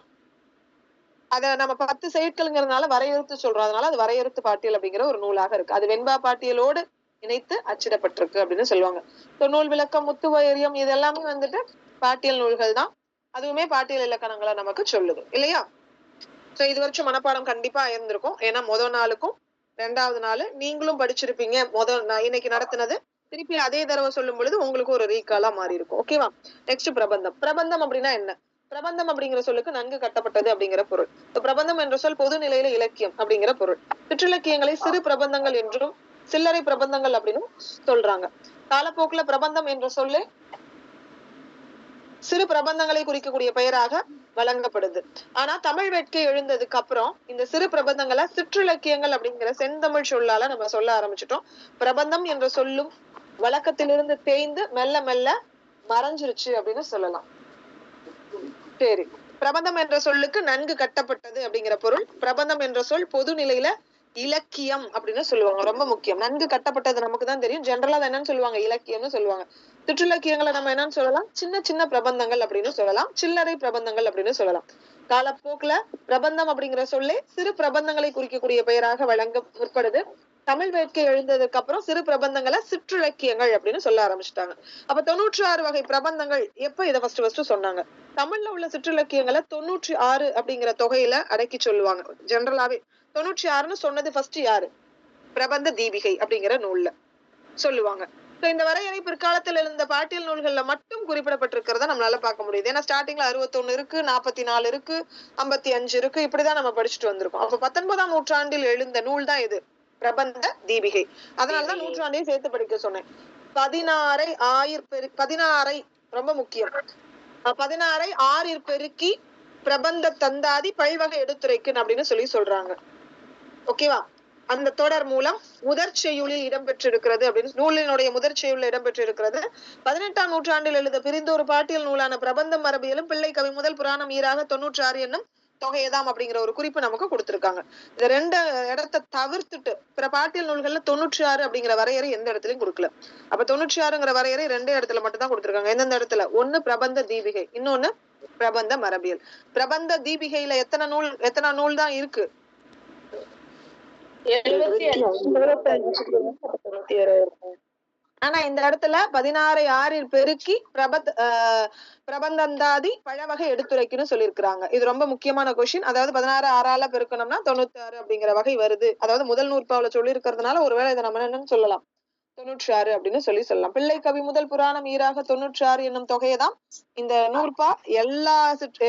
அத நம்ம 10 செய்யுட்கள்ங்கிறதுனால வரையறுத்து சொல்றோம். அதனால அது வரையறுத்து பாட்டியல் அப்படிங்கிற ஒரு நூலாக இருக்கு. அது வெண்பா பாட்டியலோடு இணைத்து அச்சிடப்பட்டிருக்கு அப்படின்னு சொல்லுவாங்க. நூல் விளக்கம், முத்துவரியம், இது எல்லாமே வந்துட்டு பாட்டியல் நூல்கள் தான். அதுவுமே பாட்டியல் இலக்கணங்களை நமக்கு சொல்லுது இல்லையா? சோ இது வரைக்கும் மனப்பாடம் கண்டிப்பா இருந்திருக்கும். ஏன்னா முதல் நாளுக்கும் 2வது நாள் நீங்களும் படிச்சிருப்பீங்க. இன்னைக்கு நடத்தினது திருப்பி அதே தடவை சொல்லும் பொழுது உங்களுக்கு ஒரு ரீகாலா மாறி இருக்கும். ஓகேவா? நெக்ஸ்ட் பிரபந்தம். பிரபந்தம் அப்படின்னா என்ன? பிரபந்தம் அப்படிங்கிற சொல்லுக்கு நன்கு கட்டப்பட்டது அப்படிங்கிற பொருள். பிரபந்தம் என்ற சொல் பொது நிலையில இலக்கியம் அப்படிங்கிற பொருள். சிற்றிலக்கியங்களை சிறு பிரபந்தங்கள் என்றும் சில்லறை பிரபந்தங்கள் அப்படின்னு சொல்றாங்க. காலப்போக்குல பிரபந்தம் என்ற சொல்லு சிறு பிரபந்தங்களை குறிக்கக்கூடிய பெயராக வழங்கப்படுது. ஆனா தமிழ் வேட்கை எழுந்ததுக்கு அப்புறம் இந்த சிறு பிரபந்தங்களை சிற்றிலக்கியங்கள் அப்படிங்கிற செந்தமிழ் சொல்லால நம்ம சொல்ல ஆரம்பிச்சிட்டோம். பிரபந்தம் என்ற சொல்லும் வழக்கத்திலிருந்து தேய்ந்து மெல்ல மெல்ல மறைஞ்சிருச்சு அப்படின்னு சொல்லலாம். சரி, பிரபந்தம் என்ற சொல்லுக்கு நன்கு கட்டப்பட்டது அப்படிங்கிற பொருள். பிரபந்தம் என்ற சொல் பொது நிலையில இலக்கியம் அப்படின்னு சொல்லுவாங்க. ரொம்ப முக்கியம். நன்கு கட்டப்பட்டது நமக்கு தான் தெரியும். ஜெனரலா என்னன்னு சொல்லுவாங்க? இலக்கியம்னு சொல்லுவாங்க. சிற்றிலக்கியங்களை நம்ம என்னன்னு சொல்லலாம்? சின்ன சின்ன பிரபந்தங்கள் அப்படின்னு சொல்லலாம். சில்லறை பிரபந்தங்கள் அப்படின்னு சொல்லலாம். காலப்போக்குல பிரபந்தம் அப்படிங்கிற சொல்லே சிறு பிரபந்தங்களை குறிக்கக்கூடிய பெயராக வழங்க முற்படுது. தமிழ் வேட்கை எழுந்ததுக்கு அப்புறம் சிறு பிரபந்தங்களை சிற்றிலக்கியங்கள் அப்படின்னு சொல்ல ஆரம்பிச்சுட்டாங்க. அப்ப 96 வகை பிரபந்தங்கள் எப்ப இதை ஃபர்ஸ்ட் சொன்னாங்க? தமிழ்ல உள்ள சிற்றிலக்கியங்களை 96 அப்படிங்கிற தொகையில அடக்கி சொல்லுவாங்க. ஜெனரலாவே 96ன்னு சொன்னது ஃபர்ஸ்ட் யாரு? பிரபந்த தீபிகை அப்படிங்கிற நூல்ல சொல்லுவாங்க. இந்த வரையறை பிற்காலத்தில் இருந்த பாட்டியல் நூல்கள்ல மட்டும் குறிப்பிடப்பட்டிருக்கிறத நம்மளால பார்க்க முடியுது. ஏன்னா ஸ்டார்டிங்ல 61 இருக்கு, 44 இருக்கு, 55 இருக்கு, இப்படிதான் நம்ம படிச்சுட்டு வந்திருக்கோம். அப்ப 19ஆம் நூற்றாண்டில் எழுந்த நூல் தான் இது பிரபந்த தீபிகை. அதனாலதான் நூற்றாண்டையும் சேர்த்து படிக்க சொன்னேன். 16 ரொம்ப முக்கியம். 16 6 பெருக்கி பிரபந்த தந்தாதி பல்வகை எடுத்துரைக்குன்னு அப்படின்னு சொல்றாங்க. ஓகேவா? அந்த தொடர் மூலம் முதற் செய்யுளில் இடம்பெற்றிருக்கிறது அப்படின்னு நூலினுடைய முதற் செய்யுளில் இடம்பெற்றிருக்கிறது. 18ஆம் நூற்றாண்டில் எழுத பிரிந்த ஒரு பாட்டியல் நூலான பிரபந்தம் மரபியலும் பிள்ளை கவி முதல் புராணம் ஈராக 96 என்னும் தொகையதாம் அப்படிங்கிற ஒரு குறிப்பு நமக்கு கொடுத்திருக்காங்க. இந்த 2 இடத்தை தவிர்த்துட்டு பிற பாட்டியல் நூல்கள்ல 96 அப்படிங்கிற வரையறை எந்த இடத்துலயும் கொடுக்கல. அப்ப 96ங்கிற வரையறை 2 இடத்துல மட்டும் தான் கொடுத்திருக்காங்க. எந்தெந்த இடத்துல? ஒண்ணு பிரபந்த தீபிகை, இன்னொன்னு பிரபந்த மரபியல். பிரபந்த தீபிகையில எத்தனை நூல் தான் இருக்கு? ஆனா இந்த இடத்துல 16 6 பெருக்கி பிரபந்தந்தாதி பழவகை எடுத்துரைக்குன்னு சொல்லியிருக்கிறாங்க. இது ரொம்ப முக்கியமான கொஸ்டின். அதாவது 16 6ஆல பெருக்கணும்னா 96 அப்படிங்கிற வகை வருது. அதாவது முதல் நூற்பாவுல சொல்லி இருக்கிறதுனால ஒருவேளை இதை நம்ம என்னன்னு சொல்லலாம்? 96 அப்படின்னு சொல்லலாம். பிள்ளை கவி முதல் புராணம் ஈராக 96 என்னும் தொகையைதான் இந்த நூற்பா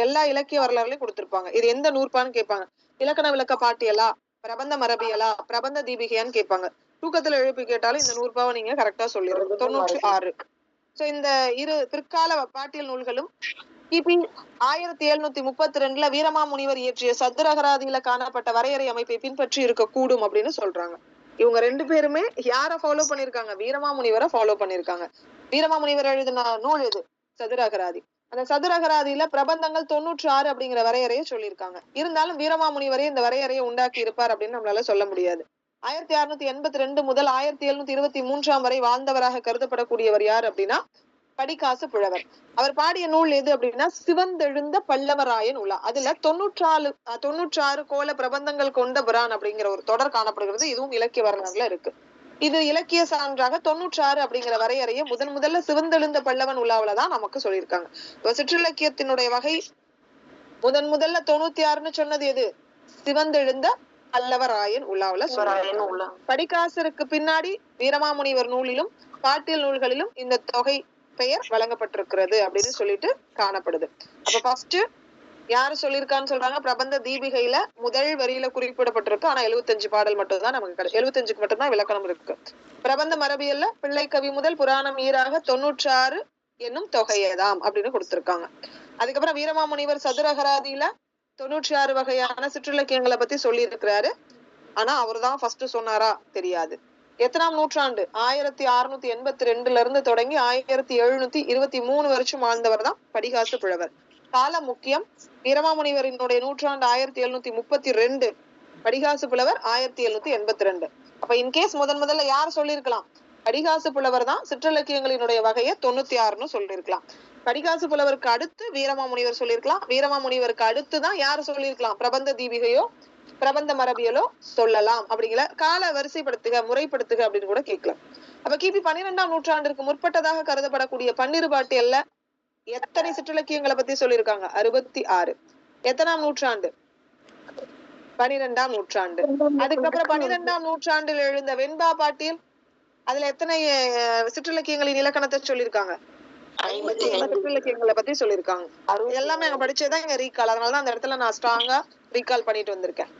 எல்லா இலக்கிய வரலாறுலயும் கொடுத்திருப்பாங்க. இது எந்த நூற்பான்னு கேட்பாங்க. இலக்கண விளக்க பாட்டியலா, பிரபந்த மரபியலா, பிரபந்த தீபிகையான்னு கேட்பாங்க. தூக்கத்துல எழுப்பி கேட்டாலும் இந்த நூற்பாவை நீங்க கரெக்டா சொல்லிடுங்க. 96. சோ இந்த இரு பிற்கால பாட்டியல் நூல்களும் கிபி 1732 வீரமாமுனிவர் இயற்றிய சதுரகராதியில காணப்பட்ட வரையறை அமைப்பை பின்பற்றி இருக்க கூடும் அப்படின்னு சொல்றாங்க. இவங்க 2 பேருமே யார ஃபாலோ பண்ணிருக்காங்க? வீரமாமுனிவரை ஃபாலோ பண்ணிருக்காங்க. வீரமாமுனிவர் எழுதின நூல் இது சதுரகராதி. அந்த சதுரகராதியில பிரபந்தங்கள் 96 அப்படிங்கிற வரையறையை சொல்லியிருக்காங்க. இருந்தாலும் வீரமாமுனிவரே இந்த வரையறையை உண்டாக்கி இருப்பார் அப்படின்னு நம்மளால சொல்ல முடியாது. 1682 முதல் 1723 வரை வாழ்ந்தவராக கருதப்படக்கூடியவர் யார் அப்படின்னா படிக்காசு புலவர். அவர் பாடிய நூல் எது அப்படின்னா சிவந்தெழுந்த பல்லவராய நூலா. அதுல 96 கோல பிரபந்தங்கள் கொண்ட புரான் அப்படிங்கிற ஒரு தொடர் காணப்படுகிறது. இதுவும் இலக்கிய வரலாறுல இருக்கு. இது இலக்கிய சான்றாக 96 அப்படிங்கிற வரையறையை முதல்ல சிவந்தெழுந்த பல்லவன் உலாவில்தான் நமக்கு சொல்லியிருக்காங்க. இப்ப சிற்றிலக்கியத்தினுடைய வகை முதல்ல 96ன்னு சொன்னது எது? சிவந்தெழுந்த பல்லவராயன் உலாவுல சொல்றாங்க. படிக்காசருக்கு பின்னாடி வீரமாமுனிவர் நூலிலும் பாட்டியல் நூல்களிலும் இந்த தொகை பெயர் வழங்கப்பட்டிருக்கிறது அப்படின்னு சொல்லிட்டு காணப்படுது. அப்ப ஃபர்ஸ்ட் யாரு சொல்லியிருக்கான்னு சொல்றாங்க, பிரபந்த தீபிகையில முதல் வரியில குறிப்பிடப்பட்டிருக்கு. ஆனா 75 பாடல் மட்டும் தான் நமக்கு கிடைக்கும். 75க்கு மட்டும்தான் விளக்கணம் இருக்கு. பிரபந்த மரபியல்ல பிள்ளை கவி முதல் புராணம் ஈராக 96 என்னும் தொகையதாம் அப்படின்னு கொடுத்திருக்காங்க. அதுக்கப்புறம் வீரமாமுனிவர் சதுரகராதியில 96 வகையான சிற்றிலக்கியங்களை பத்தி சொல்லி இருக்கிறாரு. ஆனா அவர்தான் ஃபர்ஸ்ட் சொன்னாரா தெரியாது. எத்தனாம் நூற்றாண்டு 1682 இருந்து தொடங்கி 1723 வருஷம் வாழ்ந்தவர் தான் படிகாசு புலவர். காலம் முக்கியம். வீரமாமுனிவரினுடைய நூற்றாண்டு 1732, படிகாசு புலவர் 1782. அப்ப இன்கேஸ் முதல்ல யார் சொல்லியிருக்கலாம், படிகாசு புலவர் தான் சிற்றிலக்கியங்களினுடைய வகையை 96ன்னு சொல்லியிருக்கலாம். படிகாசு புலவருக்கு அடுத்து வீரமாமுனிவர் சொல்லியிருக்கலாம். வீரமாமுனிவருக்கு அடுத்துதான் யாரு சொல்லியிருக்கலாம், பிரபந்த தீபிகையோ பிரபந்த மரபியலோ சொல்லலாம். அப்படிங்கிற கால வரிசைப்படுத்துக முறைப்படுத்துக அப்படின்னு கூட கேட்கலாம். அப்ப கிபி 12ஆம் நூற்றாண்டிற்கு முற்பட்டதாக கருதப்படக்கூடிய பன்னிரு பாட்டியல்ல எத்தனை சிற்றிலக்கியங்களை பத்தி சொல்லியிருக்காங்க, 66. எத்தனாம் நூற்றாண்டு, 12ஆம் நூற்றாண்டு. அதுக்கப்புறம் 12ஆம் நூற்றாண்டில் எழுந்த வெண்பா பாட்டியல், அதுல எத்தனை சிற்றிலக்கியங்களின் இலக்கணத்தை சொல்லியிருக்காங்க, 50 சிற்றிலக்கியங்களை பத்தி சொல்லியிருக்காங்க. எல்லாமே அங்க படிச்சதுதான் இங்க ரீகால். அதனாலதான் அந்த இடத்துல நான் ஸ்ட்ராங்கா ரீகால் பண்ணிட்டு வந்திருக்கேன்.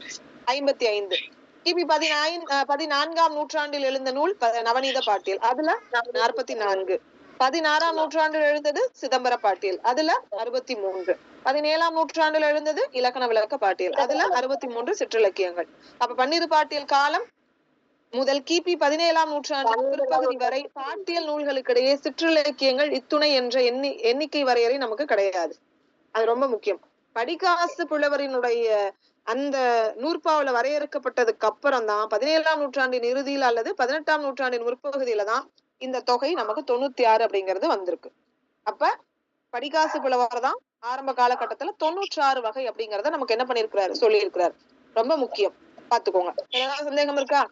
55. கிபி 14ஆம் நூற்றாண்டில் எழுந்த நூல் நவநீத பாட்டியல், அதுல 44. 16ஆம் நூற்றாண்டில் எழுந்தது சிதம்பர பாட்டியல், அதுல 63. 17ஆம் நூற்றாண்டில் எழுந்தது இலக்கண விளக்க பாட்டியல், அதுல 63 சிற்றிலக்கியங்கள். அப்ப பன்னிரு பாட்டியல் காலம் முதல் கிபி 17ஆம் நூற்றாண்டு பிற்பகுதி வரை பாட்டியல் நூல்களுக்கிடையே சிற்றிலக்கியங்கள் இத்துணை என்ற எண்ணிக்கை வரையறை நமக்கு கிடையாது. அது ரொம்ப முக்கியம். படிகாசு புலவரினுடைய அந்த நூற்பாவுல வரையறுக்கப்பட்டதுக்கு அப்புறம் தான் 17ஆம் நூற்றாண்டின் இறுதியில் அல்லது 18ஆம் நூற்றாண்டின் முற்பகுதியில தான் இந்த தொகை நமக்கு 96 அப்படிங்கிறது வந்திருக்கு. அப்ப படிகாசு புலவர் தான் ஆரம்ப காலகட்டத்துல 96 வகை அப்படிங்கறத நமக்கு என்ன பண்ணிருக்கிறாரு, சொல்லி இருக்கிறாரு. ரொம்ப முக்கியம், பாத்துக்கோங்க. ஏதாவது சந்தேகம் இருக்கா?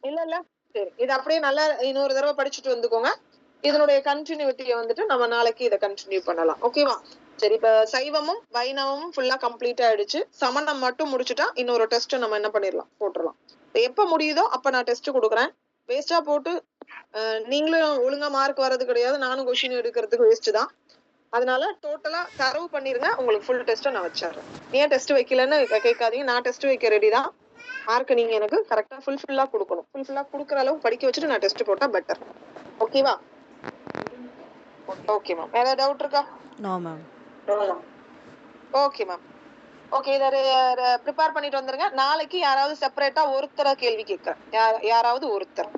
இல்ல சரி, இது அப்படியே நல்லா இன்னொரு தடவை படிச்சுட்டு வந்துக்கோங்க. இதனுடைய கண்டினியூட்டியை வந்துட்டு நம்ம நாளைக்கு இதை கண்டினியூ பண்ணலாம். ஓகேவா? சரி, இப்ப சைவமும் வைணவமும் ஃபுல்லா கம்ப்ளீட் ஆயிடுச்சு. சமணம் மட்டும் முடிச்சுட்டா இன்னொரு டெஸ்ட் நம்ம என்ன பண்ணிடலாம், போட்டுடலாம். எப்ப முடியுதோ அப்ப நான் டெஸ்ட் கொடுக்குறேன். வேஸ்டா போட்டு நீங்களும் ஒழுங்கா மார்க் வர்றது கிடையாது, நானும் கொஸ்டின் எடுக்கிறதுக்கு வேஸ்ட் தான். அதனால டோட்டலா தரவு பண்ணிருங்க. உங்களுக்கு ஃபுல் டெஸ்ட்டை நான் வச்சிடுறேன். ஏன் டெஸ்ட் வைக்கலன்னு கேட்காதீங்க. நான் டெஸ்ட் வைக்க ரெடி தான். மார்க் நீங்க எனக்கு கரெக்டா ஃபுல்ஃபில்லா கொடுக்கணும். ஃபுல்ஃபில்லா கொடுக்குற அளவு படிக்க வச்சுட்டு நான் டெஸ்ட் போட்டா பெட்டர். ஓகேவா? Okay ma'am. ஏதாவது டவுட் இருக்கா? No ma'am. Okay ma'am. Okay, இதை ப்ரிப்பேர் பண்ணிட்டு வந்துருங்க. நாளைக்கு யாராவது செப்பரேட்டா ஒருத்தர கேள்வி கேட்கிறேன். யாராவது ஒருத்தர்